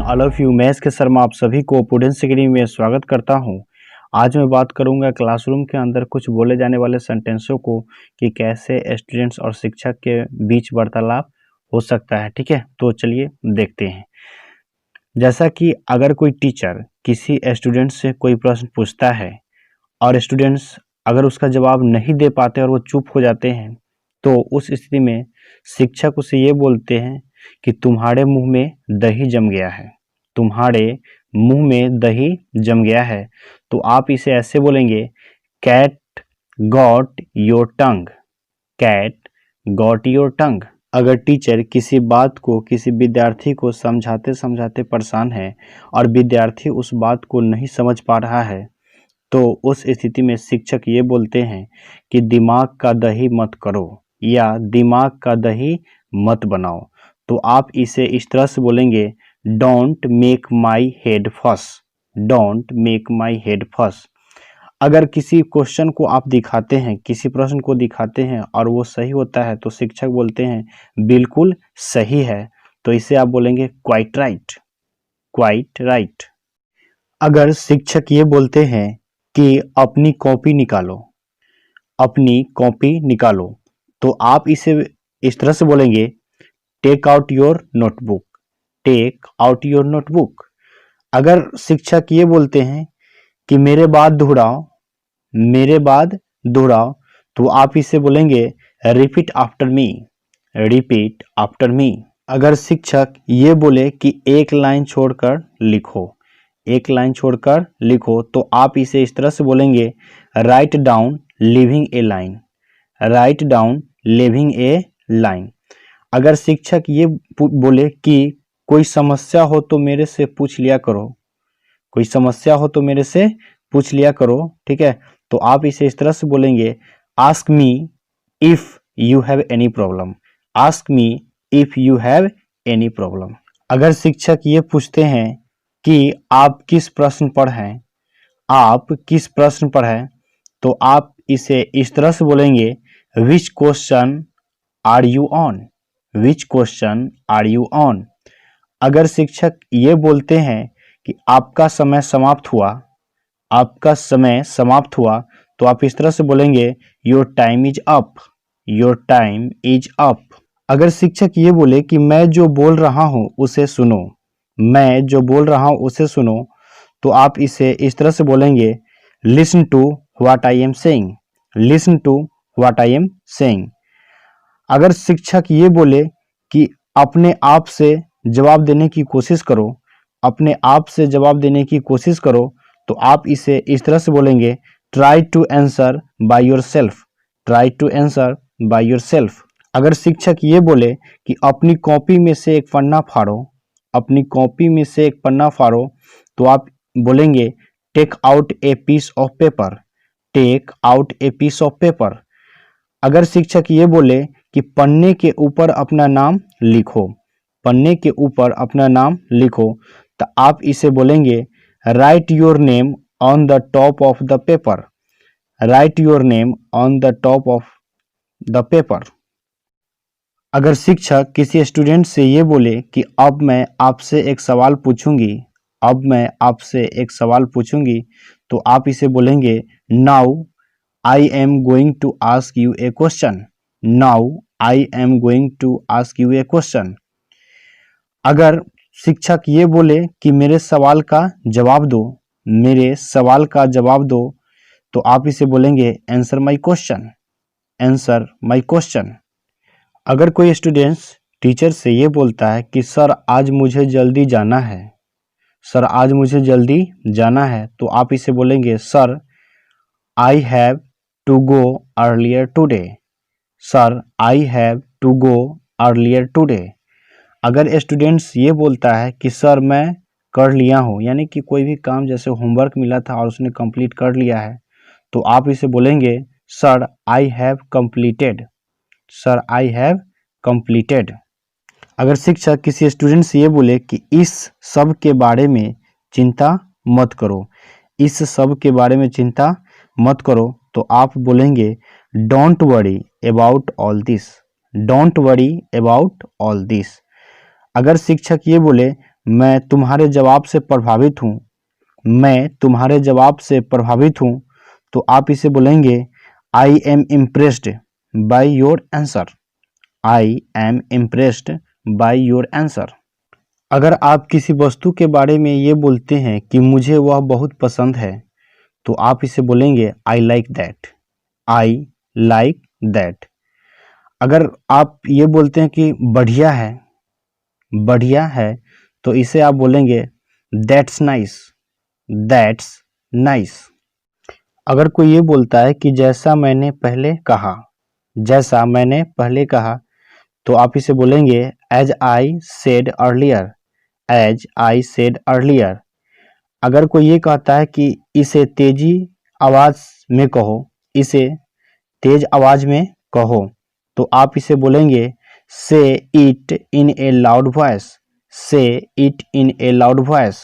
I love you maths के शर्मा आप सभी को प्रूडेंस अकेडमी में स्वागत करता हूं। आज मैं बात करूंगा क्लासरूम के अंदर कुछ बोले जाने वाले सेंटेंसों को कि कैसे स्टूडेंट्स और शिक्षक के बीच वार्तालाप हो सकता है। ठीक है, तो चलिए देखते हैं। जैसा कि अगर कोई टीचर किसी स्टूडेंट से कोई प्रश्न पूछता है और स्टूडेंट्स अगर उसका जवाब नहीं दे पाते और वो चुप हो जाते हैं, तो उस स्थिति में शिक्षक उसे ये बोलते हैं कि तुम्हारे मुंह में दही जम गया है, तुम्हारे मुंह में दही जम गया है। तो आप इसे ऐसे बोलेंगे, cat got your tongue, cat got your tongue. अगर टीचर किसी बात को किसी विद्यार्थी को समझाते समझाते परेशान है और विद्यार्थी उस बात को नहीं समझ पा रहा है, तो उस स्थिति में शिक्षक ये बोलते हैं कि दिमाग का दही मत करो या दिमाग का दही मत बनाओ। तो आप इसे इस तरह से बोलेंगे, डोंट मेक माई हेड फस, डोंट मेक माई हेड फस। अगर किसी क्वेश्चन को आप दिखाते हैं, किसी प्रश्न को दिखाते हैं और वो सही होता है, तो शिक्षक बोलते हैं बिल्कुल सही है। तो इसे आप बोलेंगे क्वाइट राइट, क्वाइट राइट। अगर शिक्षक ये बोलते हैं कि अपनी कॉपी निकालो, अपनी कॉपी निकालो, तो आप इसे इस तरह से बोलेंगे, take out your notebook, take out your notebook. अगर शिक्षक ये बोलते हैं कि मेरे बाद दोहराओ, मेरे बाद दोहराओ, तो आप इसे बोलेंगे repeat after me, repeat after me. अगर शिक्षक ये बोले कि एक लाइन छोड़कर लिखो, एक लाइन छोड़कर लिखो, तो आप इसे इस तरह से बोलेंगे, राइट डाउन लिविंग ए लाइन, राइट डाउन लिविंग ए लाइन। अगर शिक्षक ये बोले कि कोई समस्या हो तो मेरे से पूछ लिया करो, कोई समस्या हो तो मेरे से पूछ लिया करो, ठीक है, तो आप इसे इस तरह से बोलेंगे, ask me if you have any problem, ask me if you have any problem. अगर शिक्षक ये पूछते हैं कि आप किस प्रश्न पर हैं, आप किस प्रश्न पर हैं, तो आप इसे इस तरह से बोलेंगे, which question are you on, which question are you on. अगर शिक्षक ये बोलते हैं कि आपका समय समाप्त हुआ, आपका समय समाप्त हुआ, तो आप इस तरह से बोलेंगे, your time is up, your time is up. अगर शिक्षक ये बोले कि मैं जो बोल रहा हूं उसे सुनो, मैं जो बोल रहा हूं उसे सुनो, तो आप इसे इस तरह से बोलेंगे, listen to what I am saying, listen to what I am saying. अगर शिक्षक ये बोले कि अपने आप से जवाब देने की कोशिश करो, अपने आप से जवाब देने की कोशिश करो, तो आप इसे इस तरह से बोलेंगे, try to answer by yourself, try to answer by yourself. अगर शिक्षक ये बोले कि अपनी कॉपी में से एक पन्ना फाड़ो, अपनी कॉपी में से एक पन्ना फाड़ो, तो आप बोलेंगे, take out a piece of paper, take out a piece of paper. अगर शिक्षक ये बोले कि पन्ने के ऊपर अपना नाम लिखो, पन्ने के ऊपर अपना नाम लिखो, तो आप इसे बोलेंगे, right your name on the top of the paper, right your name on the top of the paper. अगर शिक्षक किसी स्टूडेंट से ये बोले कि अब मैं आपसे एक सवाल पूछूंगी, अब मैं आपसे एक सवाल पूछूंगी, तो आप इसे बोलेंगे, now I am going to ask you a question, now I am going to ask you a question. अगर शिक्षक ये बोले कि मेरे सवाल का जवाब दो, मेरे सवाल का जवाब दो, तो आप इसे बोलेंगे, answer my question, answer my question. अगर कोई स्टूडेंट्स टीचर से ये बोलता है कि सर आज मुझे जल्दी जाना है, सर आज मुझे जल्दी जाना है, तो आप इसे बोलेंगे, sir I have to go earlier today, sir I have to go earlier today. अगर स्टूडेंट्स ये बोलता है कि सर मैं कर लिया हूँ, यानी कि कोई भी काम जैसे होमवर्क मिला था और उसने कंप्लीट कर लिया है, तो आप इसे बोलेंगे, sir I have completed, sir I have completed. अगर शिक्षक किसी स्टूडेंट से ये बोले कि इस सब के बारे में चिंता मत करो, इस सब के बारे में चिंता मत करो, तो आप बोलेंगे, don't worry about all this, don't worry about all this. अगर शिक्षक ये बोले मैं तुम्हारे जवाब से प्रभावित हूँ, मैं तुम्हारे जवाब से प्रभावित हूँ, तो आप इसे बोलेंगे I am impressed by your answer. I am impressed by your answer. अगर आप किसी वस्तु के बारे में ये बोलते हैं कि मुझे वह बहुत पसंद है, तो आप इसे बोलेंगे I like that. I like that. अगर आप ये बोलते हैं कि बढ़िया है, बढ़िया है, तो इसे आप बोलेंगे दैट्स नाइस। That's nice. अगर कोई ये बोलता है कि जैसा मैंने पहले कहा, जैसा मैंने पहले कहा, तो आप इसे बोलेंगे as I said earlier. As I said earlier. अगर कोई ये कहता है कि इसे तेजी आवाज में कहो, इसे तेज आवाज में कहो, तो आप इसे बोलेंगे say it in a loud voice. Say it in a loud voice.